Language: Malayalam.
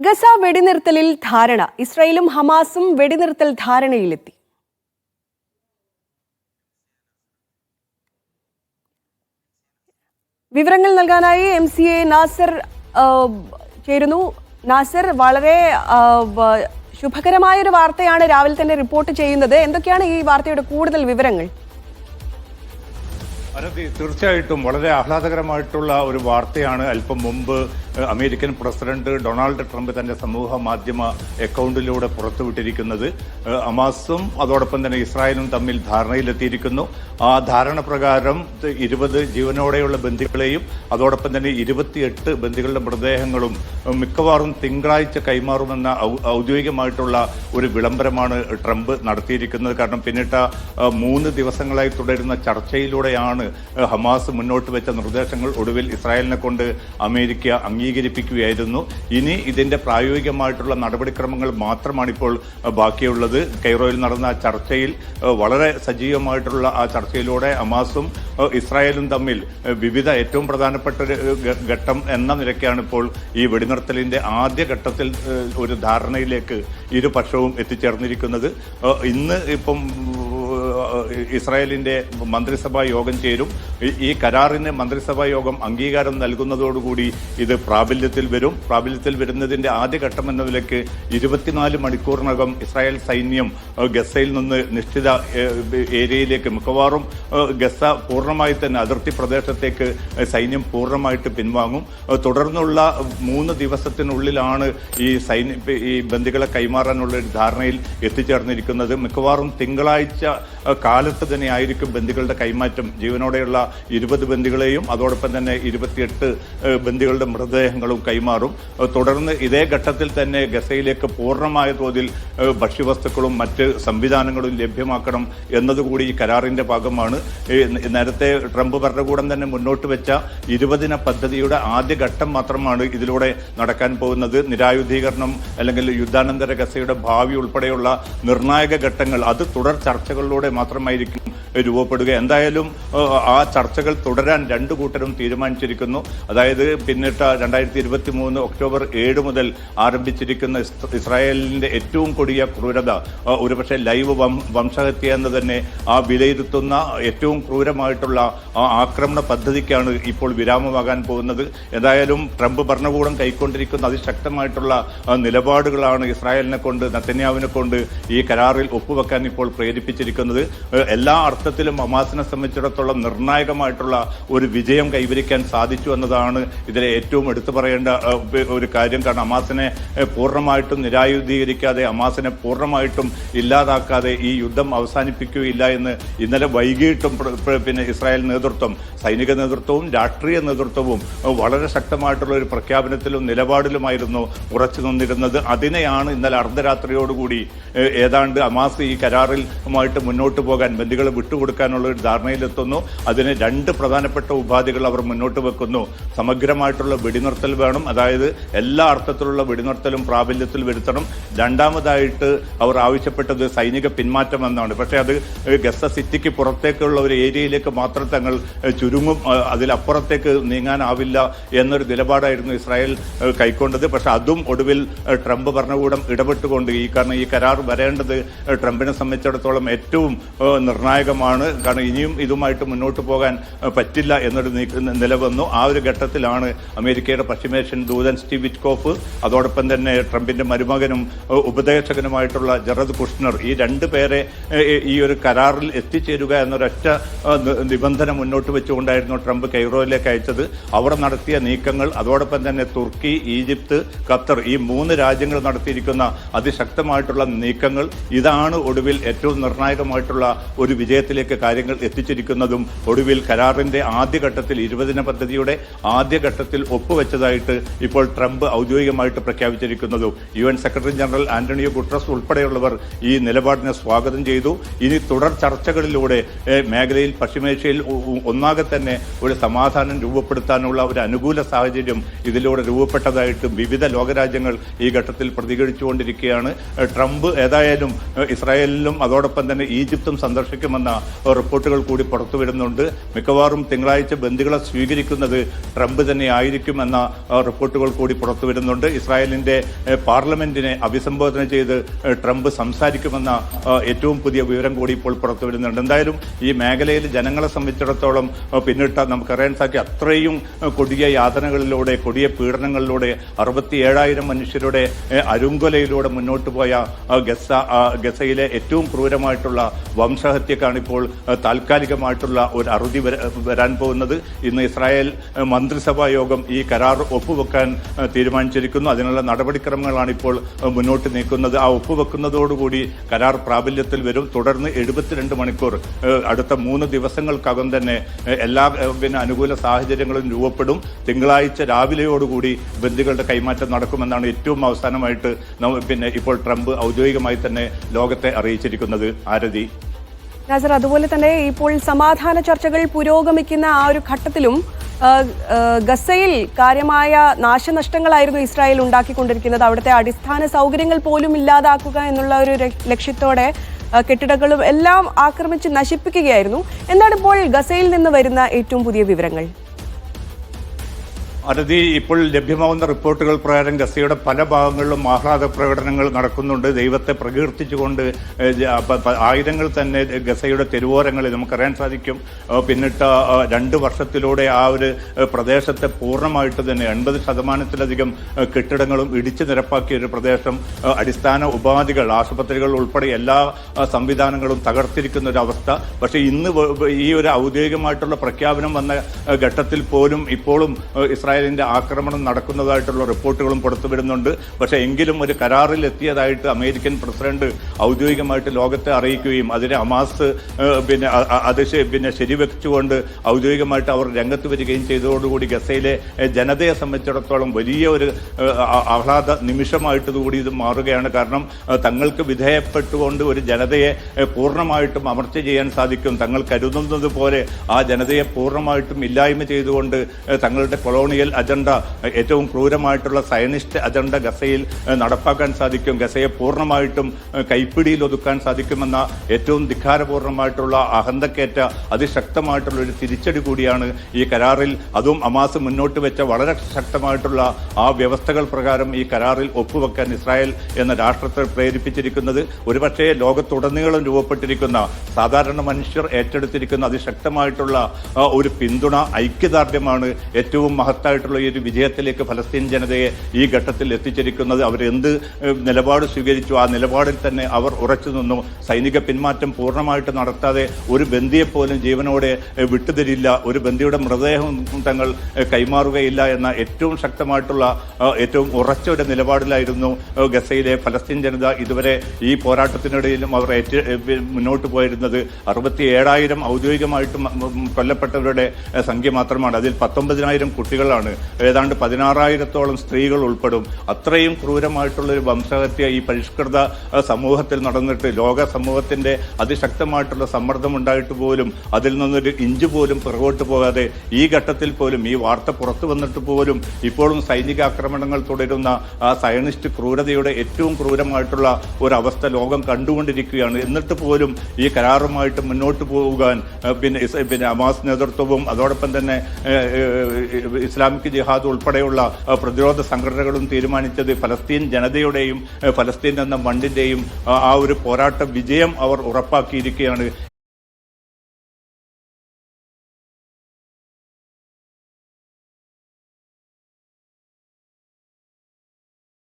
ഗസ വെടിനിർത്തലിൽ ധാരണ. ഇസ്രായേലും ഹമാസും വെടിനിർത്തൽ ധാരണയിലെത്തി. വിവരങ്ങൾ നൽകാനായി MCA നാസർ ചേരുന്നു. നാസർ, വളരെ ശുഭകരമായൊരു വാർത്തയാണ് രാവിലെ തന്നെ റിപ്പോർട്ട് ചെയ്യുന്നത്. എന്തൊക്കെയാണ് ഈ വാർത്തയുടെ കൂടുതൽ വിവരങ്ങൾ? തീർച്ചയായിട്ടും വളരെ ആഹ്ലാദകരമായിട്ടുള്ള ഒരു വാർത്തയാണ് അല്പം മുമ്പ് അമേരിക്കൻ പ്രസിഡന്റ് ഡൊണാൾഡ് ട്രംപ് തന്റെ സമൂഹ മാധ്യമ അക്കൗണ്ടിലൂടെ പുറത്തുവിട്ടിരിക്കുന്നത്. ഹമാസും അതോടൊപ്പം തന്നെ ഇസ്രായേലും തമ്മിൽ ധാരണയിലെത്തിയിരിക്കുന്നു. ആ ധാരണ പ്രകാരം 20 ജീവനോടെയുള്ള ബന്ദികളെയും അതോടൊപ്പം തന്നെ 28 ബന്ദികളുടെ മൃതദേഹങ്ങളും മിക്കവാറും തിങ്കളാഴ്ച കൈമാറുമെന്ന ഔദ്യോഗികമായിട്ടുള്ള ഒരു വിളംബരമാണ് ട്രംപ് നടത്തിയിരിക്കുന്നത്. കാരണം പിന്നിട്ട 3 ദിവസങ്ങളായി തുടരുന്ന ചർച്ചയിലൂടെയാണ് ഹമാസ് മുന്നോട്ട് വെച്ച നിർദ്ദേശങ്ങൾ ഒടുവിൽ ഇസ്രായേലിനെ കൊണ്ട് അമേരിക്ക അംഗീകരിപ്പിക്കുകയായിരുന്നു. ഇനി ഇതിന്റെ പ്രായോഗികമായിട്ടുള്ള നടപടിക്രമങ്ങൾ മാത്രമാണ് ഇപ്പോൾ ബാക്കിയുള്ളത്. കൈറോയിൽ നടന്ന ചർച്ചയിൽ വളരെ സജീവമായിട്ടുള്ള ആ ചർച്ചയിലൂടെ ഹമാസും ഇസ്രായേലും തമ്മിൽ വിവിധ ഏറ്റവും പ്രധാനപ്പെട്ട ഒരു ഘട്ടം എന്ന നിലയ്ക്കാണ് ഇപ്പോൾ ഈ വെടിനിർത്തലിന്റെ ആദ്യ ഘട്ടത്തിൽ ഒരു ധാരണയിലേക്ക് ഇരുപക്ഷവും എത്തിച്ചേർന്നിരിക്കുന്നത്. ഇന്ന് ഇപ്പം ഇസ്രായേലിന്റെ മന്ത്രിസഭാ യോഗം ചേരും. ഈ കരാറിന് മന്ത്രിസഭാ യോഗം അംഗീകാരം നൽകുന്നതോടുകൂടി ഇത് പ്രാബല്യത്തിൽ വരും. പ്രാബല്യത്തിൽ വരുന്നതിന്റെ ആദ്യഘട്ടം എന്ന നിലയ്ക്ക് 24 മണിക്കൂറിനകം ഇസ്രായേൽ സൈന്യം ഗസയിൽ നിന്ന് നിശ്ചിത ഏരിയയിലേക്ക്, മിക്കവാറും ഗസ പൂർണ്ണമായി തന്നെ അതിർത്തി പ്രദേശത്തേക്ക് സൈന്യം പൂർണ്ണമായിട്ട് പിൻവാങ്ങും. തുടർന്നുള്ള 3 ദിവസത്തിനുള്ളിലാണ് ഈ ബന്ദികളെ കൈമാറാനുള്ള ഒരു ധാരണയിൽ എത്തിച്ചേർന്നിരിക്കുന്നത്. മിക്കവാറും തിങ്കളാഴ്ച കാലത്ത് തന്നെ ആയിരിക്കും ബന്ദികളുടെ കൈമാറ്റം. ജീവനോടെയുള്ള 20 ബന്ദികളെയും അതോടൊപ്പം തന്നെ 28 ബന്ദികളുടെ മൃതദേഹങ്ങളും കൈമാറും. തുടർന്ന് ഇതേ ഘട്ടത്തിൽ തന്നെ ഗസയിലേക്ക് പൂർണ്ണമായ തോതിൽ ഭക്ഷ്യവസ്തുക്കളും മറ്റ് സംവിധാനങ്ങളും ലഭ്യമാക്കണം എന്നതുകൂടി ഈ കരാറിന്റെ ഭാഗമാണ്. നേരത്തെ ട്രംപ് ഭരണകൂടം തന്നെ മുന്നോട്ട് വെച്ച 20 ദിന പദ്ധതിയുടെ ആദ്യഘട്ടം മാത്രമാണ് ഇതിലൂടെ നടക്കാൻ പോകുന്നത്. നിരായുധീകരണം അല്ലെങ്കിൽ യുദ്ധാനന്തര ഗസയുടെ ഭാവി ഉൾപ്പെടെയുള്ള നിർണായക ഘട്ടങ്ങൾ അത് തുടർ ചർച്ചകളിലൂടെ മാത്രമായിരിക്കും രൂപപ്പെടുക. എന്തായാലും ആ ചർച്ചകൾ തുടരാൻ 2 കൂട്ടരും തീരുമാനിച്ചിരിക്കുന്നു. അതായത് പിന്നിട്ട 2023 ഒക്ടോബർ 7 മുതൽ ആരംഭിച്ചിരിക്കുന്ന ഇസ്രായേലിന്റെ ഏറ്റവും കൊടിയ ക്രൂരത, ഒരുപക്ഷെ ലൈവ് വംശഹത്യ എന്ന് തന്നെ ആ വിലയിരുത്തുന്ന ഏറ്റവും ക്രൂരമായിട്ടുള്ള ആ ആക്രമണ പദ്ധതിക്കാണ് ഇപ്പോൾ വിരാമമാകാൻ പോകുന്നത്. എന്തായാലും ട്രംപ് ഭരണകൂടം കൈക്കൊണ്ടിരിക്കുന്ന അതിശക്തമായിട്ടുള്ള നിലപാടുകളാണ് ഇസ്രായേലിനെ കൊണ്ട്, നെതന്യാഹുവിനെ കൊണ്ട് ഈ കരാറിൽ ഒപ്പുവെക്കാൻ ഇപ്പോൾ പ്രേരിപ്പിച്ചിരിക്കുന്നത്. എല്ലാ അർത്ഥത്തിലും ഹമാസിനെ സംബന്ധിച്ചിടത്തോളം നിർണായകമായിട്ടുള്ള ഒരു വിജയം കൈവരിക്കാൻ സാധിച്ചു എന്നതാണ് ഇതിലെ ഏറ്റവും എടുത്തു പറയേണ്ട ഒരു കാര്യം. കാരണം ഹമാസിനെ പൂർണ്ണമായിട്ടും നിരായുധീകരിക്കാതെ, ഹമാസിനെ പൂർണ്ണമായിട്ടും ഇല്ലാതാക്കാതെ ഈ യുദ്ധം അവസാനിപ്പിക്കുകയില്ല എന്ന് ഇന്നലെ വൈകിട്ടും പിന്നെ ഇസ്രായേൽ നേതൃത്വം, സൈനിക നേതൃത്വവും രാഷ്ട്രീയ നേതൃത്വവും വളരെ ശക്തമായിട്ടുള്ള ഒരു പ്രഖ്യാപനത്തിലും നിലപാടിലുമായിരുന്നു ഉറച്ചു നിന്നിരുന്നത്. അതിനെയാണ് ഇന്നലെ അർദ്ധരാത്രിയോടുകൂടി ഏതാണ്ട് ഹമാസ് ഈ കരാറിലുമായിട്ട് മുന്നോട്ട് പോകാൻ, ബന്ദികളെ വിട്ടുകൊടുക്കാനുള്ള ഒരു ധാരണയിലെത്തുന്നു. അതിന് 2 പ്രധാനപ്പെട്ട ഉപാധികൾ അവർ മുന്നോട്ട് വെക്കുന്നു. സമഗ്രമായിട്ടുള്ള വെടിനിർത്തൽ വേണം, അതായത് എല്ലാ അർത്ഥത്തിലുള്ള വെടിനിർത്തലും പ്രാബല്യത്തിൽ വരുത്തണം. രണ്ടാമതായിട്ട് അവർ ആവശ്യപ്പെട്ടത് സൈനിക പിന്മാറ്റം എന്നാണ്. പക്ഷേ അത് ഗസ സിറ്റിക്ക് പുറത്തേക്കുള്ള ഒരു ഏരിയയിലേക്ക് മാത്രം തങ്ങൾ ചുരുങ്ങും, അതിലപ്പുറത്തേക്ക് നീങ്ങാനാവില്ല എന്നൊരു നിലപാടായിരുന്നു ഇസ്രായേൽ കൈക്കൊണ്ടത്. പക്ഷെ അതും ഒടുവിൽ ട്രംപ് ഭരണകൂടം ഇടപെട്ടുകൊണ്ട്, കാരണം ഈ കരാർ വരേണ്ടത് ട്രംപിനെ സംബന്ധിച്ചിടത്തോളം ഏറ്റവും നിർണായകമാണ്. കാരണം ഇനിയും ഇതുമായിട്ട് മുന്നോട്ട് പോകാൻ പറ്റില്ല എന്നൊരു നില വന്നു. ആ ഒരു ഘട്ടത്തിലാണ് അമേരിക്കയുടെ പശ്ചിമേഷ്യൻ ദൂതൻ സ്റ്റീവ് വിറ്റ്കോഫ്, അതോടൊപ്പം തന്നെ ട്രംപിന്റെ മരുമകനും ഉപദേശകനുമായിട്ടുള്ള ജറദ് കുഷ്നർ, ഈ 2 പേരെ ഈ ഒരു കരാറിൽ എത്തിച്ചേരുക എന്നൊരൊറ്റ നിബന്ധന മുന്നോട്ട് വെച്ചുകൊണ്ടായിരുന്നു ട്രംപ് കൈറോയിലേക്ക് അയച്ചത്. അവർ നടത്തിയ നീക്കങ്ങൾ, അതോടൊപ്പം തന്നെ തുർക്കി, ഈജിപ്ത്, ഖത്തർ, ഈ 3 രാജ്യങ്ങൾ നടത്തിയിരിക്കുന്ന അതിശക്തമായിട്ടുള്ള നീക്കങ്ങൾ, ഇതാണ് ഒടുവിൽ ഏറ്റവും നിർണായകമായിട്ടുള്ള ഒരു വിജയത്തിലേക്ക് കാര്യങ്ങൾ എത്തിച്ചിരിക്കുന്നതും ഒടുവിൽ കരാറിന്റെ ആദ്യഘട്ടത്തിൽ 20 ദിന പദ്ധതിയുടെ ആദ്യഘട്ടത്തിൽ ഒപ്പുവെച്ചതായിട്ട് ഇപ്പോൾ ട്രംപ് ഔദ്യോഗികമായിട്ട് പ്രഖ്യാപിച്ചിരിക്കുന്നതും. UN secretary general Antonio Guterres ഉൾപ്പെടെയുള്ളവർ ഈ നിലപാടിനെ സ്വാഗതം ചെയ്തു. ഇനി തുടർ ചർച്ചകളിലൂടെ മേഖലയിൽ, പശ്ചിമേഷ്യയിൽ ഒന്നാകെ തന്നെ ഒരു സമാധാനം രൂപപ്പെടുത്താനുള്ള ഒരു അനുകൂല സാഹചര്യം ഇതിലൂടെ രൂപപ്പെട്ടതായിട്ട് വിവിധ ലോകരാജ്യങ്ങൾ ഈ ഘട്ടത്തിൽ പ്രതികരിച്ചുകൊണ്ടിരിക്കുകയാണ്. ട്രംപ് ഏതായാലും ഇസ്രായേലിലും അതോടൊപ്പം തന്നെ ഈജിപ്തും സന്ദർശിക്കുമെന്ന റിപ്പോർട്ടുകൾ കൂടി പുറത്തുവരുന്നുണ്ട്. മിക്കവാറും തിങ്കളാഴ്ച ബന്ദികളെ സ്വീകരിക്കുന്നത് ട്രംപ് തന്നെ ആയിരിക്കുമെന്ന റിപ്പോർട്ടുകൾ കൂടി പുറത്തുവരുന്നുണ്ട്. ഇസ്രായേലിന്റെ പാർലമെന്റിനെ അഭിസംബോധന ചെയ്ത് ട്രംപ് സംസാരിക്കുമെന്ന ഏറ്റവും പുതിയ വിവരം കൂടി ഇപ്പോൾ പുറത്തുവരുന്നുണ്ട്. എന്തായാലും ഈ മേഖലയിൽ ജനങ്ങളെ സംബന്ധിച്ചിടത്തോളം പിന്നിട്ട നമുക്കറിയാൻ സാധിക്കും അത്രയും കൊടിയ യാതനകളിലൂടെ കൊടിയ പീഡനങ്ങളിലൂടെ 67,000 മനുഷ്യരുടെ അരുങ്കൊലയിലൂടെ മുന്നോട്ട് പോയ ഗസയിലെ ഏറ്റവും ക്രൂരമായിട്ടുള്ള വംശഹത്യക്കാണ് ഇപ്പോൾ താൽക്കാലികമായിട്ടുള്ള ഒരു അറുതി വരാൻ പോകുന്നത്. ഇന്ന് ഇസ്രായേൽ മന്ത്രിസഭാ യോഗം ഈ കരാർ ഒപ്പുവെക്കാൻ തീരുമാനിച്ചിരിക്കുന്നു. അതിനുള്ള നടപടിക്രമങ്ങളാണ് ഇപ്പോൾ മുന്നോട്ട് നീക്കുന്നത്. ആ ഒപ്പുവെക്കുന്നതോടുകൂടി കരാർ പ്രാബല്യത്തിൽ വരും. തുടർന്ന് 72 മണിക്കൂർ അടുത്ത 3 ദിവസങ്ങൾക്കകം തന്നെ എല്ലാ അനുകൂല സാഹചര്യങ്ങളും രൂപപ്പെടും. തിങ്കളാഴ്ച രാവിലെയോടുകൂടി ബന്ദികളുടെ കൈമാറ്റം നടക്കുമെന്നാണ് ഏറ്റവും അവസാനമായിട്ട് ഇപ്പോൾ ട്രംപ് ഔദ്യോഗികമായി തന്നെ ലോകത്തെ അറിയിച്ചിരിക്കുന്നത്. ആരതി നാസർ, അതുപോലെ തന്നെ ഇപ്പോൾ സമാധാന ചർച്ചകൾ പുരോഗമിക്കുന്ന ആ ഒരു ഘട്ടത്തിലും ഗസയിൽ കാര്യമായ നാശനഷ്ടങ്ങളായിരുന്നു ഇസ്രായേൽ ഉണ്ടാക്കിക്കൊണ്ടിരിക്കുന്നത്. അവിടുത്തെ അടിസ്ഥാന സൗകര്യങ്ങൾ പോലും ഇല്ലാതാക്കുക എന്നുള്ള ഒരു ലക്ഷ്യത്തോടെ കെട്ടിടങ്ങളും എല്ലാം ആക്രമിച്ച് നശിപ്പിക്കുകയായിരുന്നു. എന്താണ് ഇപ്പോൾ ഗസയിൽ നിന്ന് വരുന്ന ഏറ്റവും പുതിയ വിവരങ്ങൾ? അരതി, ഇപ്പോൾ ലഭ്യമാവുന്ന റിപ്പോർട്ടുകൾ പ്രകാരം ഗസയുടെ പല ഭാഗങ്ങളിലും ആഹ്ലാദ പ്രകടനങ്ങൾ നടക്കുന്നുണ്ട്. ദൈവത്തെ പ്രകീർത്തിച്ചുകൊണ്ട് ആയിരങ്ങൾ തന്നെ ഗസയുടെ തെരുവോരങ്ങളിൽ നമുക്കറിയാൻ സാധിക്കും. പിന്നിട്ട 2 വർഷത്തിലൂടെ ആ ഒരു പ്രദേശത്തെ പൂർണ്ണമായിട്ട് തന്നെ 80% കെട്ടിടങ്ങളും ഇടിച്ചു നിരപ്പാക്കിയ ഒരു പ്രദേശം, അടിസ്ഥാന ഉപാധികൾ, ആശുപത്രികൾ ഉൾപ്പെടെ എല്ലാ സംവിധാനങ്ങളും തകർത്തിരിക്കുന്ന ഒരു അവസ്ഥ. പക്ഷേ ഇന്ന് ഈ ഒരു ഔദ്യോഗികമായിട്ടുള്ള പ്രഖ്യാപനം വന്ന ഘട്ടത്തിൽ പോലും ഇപ്പോഴും ഇസ്രായേലിന്റെ ആക്രമണം നടക്കുന്നതായിട്ടുള്ള റിപ്പോർട്ടുകളും പുറത്തുവരുന്നുണ്ട്. പക്ഷേ എങ്കിലും ഒരു കരാറിൽ എത്തിയതായിട്ട് അമേരിക്കൻ പ്രസിഡന്റ് ഔദ്യോഗികമായിട്ട് ലോകത്തെ അറിയിക്കുകയും അതിനെ ഹമാസ് അത് ശരിവെച്ചുകൊണ്ട് ഔദ്യോഗികമായിട്ട് അവർ രംഗത്ത് വരികയും ചെയ്തതോടുകൂടി ഗസയിലെ ജനതയെ സംബന്ധിച്ചിടത്തോളം വലിയ ഒരു ആഹ്ലാദ നിമിഷമായിട്ട് കൂടി ഇത് മാറുകയാണ്. കാരണം തങ്ങൾക്ക് വിധേയപ്പെട്ടുകൊണ്ട് ഒരു ജനതയെ പൂർണ്ണമായിട്ടും അമർച്ച ചെയ്യാൻ സാധിക്കും. തങ്ങൾ കരുതുന്നത് പോലെ ആ ജനതയെ പൂർണ്ണമായിട്ടും ഇല്ലായ്മ ചെയ്തുകൊണ്ട് തങ്ങളുടെ കൊളോണിയൽ അജണ്ട, ഏറ്റവും ക്രൂരമായിട്ടുള്ള സയനിസ്റ്റ് അജണ്ട ഗസയിൽ നടപ്പാക്കാൻ സാധിക്കും. ഗസയെ പൂർണ്ണമായിട്ടും കൈപ്പിടിയിൽ ഒതുക്കാൻ സാധിക്കുമെന്ന ഏറ്റവും ധിക്കാരപൂർണ്ണമായിട്ടുള്ള അഹന്തക്കേറ്റ അതിശക്തമായിട്ടുള്ള ഒരു തിരിച്ചടി കൂടിയാണ് ഈ കരാറിൽ, അതും ഹമാസ് മുന്നോട്ട് വെച്ച വളരെ ശക്തമായിട്ടുള്ള ആ വ്യവസ്ഥകൾ പ്രകാരം ഈ കരാറിൽ ഒപ്പുവെക്കാൻ ഇസ്രായേൽ എന്ന രാഷ്ട്രത്തെ പ്രേരിപ്പിച്ചിരിക്കുന്നത്. ഒരുപക്ഷെ ലോകത്തുടനീളം രൂപപ്പെട്ടിരിക്കുന്ന സാധാരണ മനുഷ്യർ ഏറ്റെടുത്തിരിക്കുന്ന അതിശക്തമായിട്ടുള്ള ഒരു പിന്തുണ, ഐക്യദാർഢ്യമാണ് ഏറ്റവും മഹത്തായിട്ടുള്ള ഈ ഒരു വിജയത്തിലേക്ക് ഫലസ്തീൻ ജനതയെ ഈ ഘട്ടത്തിൽ എത്തിച്ചിരിക്കുന്നത്. അവരെന്ത് നിലപാട് സ്വീകരിച്ചു ആ നിലപാടിൽ തന്നെ അവർ ഉറച്ചു നിന്നു. സൈനിക പിന്മാറ്റം പൂർണ്ണമായിട്ട് നടത്താതെ ഒരു ബന്ദിയെപ്പോലും ജീവനോടെ വിട്ടുതരില്ല, ഒരു ബന്ദിയുടെ മൃതദേഹം തങ്ങൾ കൈമാറുകയില്ല എന്ന ഏറ്റവും ശക്തമായിട്ടുള്ള ഏറ്റവും ഉറച്ച ഒരു നിലപാടിലായിരുന്നു ഗസയിലെ ഫലസ്തീൻ ജനത ഇതുവരെ ഈ പോരാട്ടത്തിനിടയിലും അവർ മുന്നോട്ട് പോയിരുന്നത്. 67,000 ഔദ്യോഗികമായിട്ട് കൊല്ലപ്പെട്ടവരുടെ സംഖ്യ മാത്രമാണ്. അതിൽ 19,000 കുട്ടികളാണ്, ഏതാണ്ട് 16,000-ഓളം സ്ത്രീകൾ ഉൾപ്പെടും. അത്രയും ക്രൂരമായിട്ടുള്ള ഒരു വംശഹത്യ ഈ പരിഷ്കൃത സമൂഹത്തിൽ നടന്നിട്ട് ലോക സമൂഹത്തിന്റെ അതിശക്തമായിട്ടുള്ള സമ്മർദ്ദം ഉണ്ടായിട്ട് പോലും അതിൽ നിന്നൊരു ഇഞ്ച് പോലും പിറകോട്ട് പോകാതെ ഈ ഘട്ടത്തിൽ പോലും ഈ വാർത്ത പുറത്തു വന്നിട്ട് പോലും ഇപ്പോഴും സൈനിക ആക്രമണങ്ങൾ തുടരുന്ന ആ സയനിസ്റ്റ് ക്രൂരതയുടെ ഏറ്റവും ക്രൂരമായിട്ടുള്ള ഒരവസ്ഥ ലോകം കണ്ടുകൊണ്ടിരിക്കുകയാണ്. എന്നിട്ട് പോലും ഈ കരാറുമായിട്ട് മുന്നോട്ട് പോകാൻ പിന്നെ ഹമാസ് നേതൃത്വവും അതോടൊപ്പം തന്നെ ഇസ്ലാമിക് ജിഹാദ് ഉൾപ്പെടെയുള്ള പ്രതിരോധ സംഘടനകളും തീരുമാനിച്ചത് ഫലസ്തീൻ ജനതയുടെയും ഫലസ്തീൻ എന്ന മണ്ണിന്റെയും ആ ഒരു പോരാട്ട വിജയം അവർ ഉറപ്പാക്കിയിരിക്കുകയാണ്.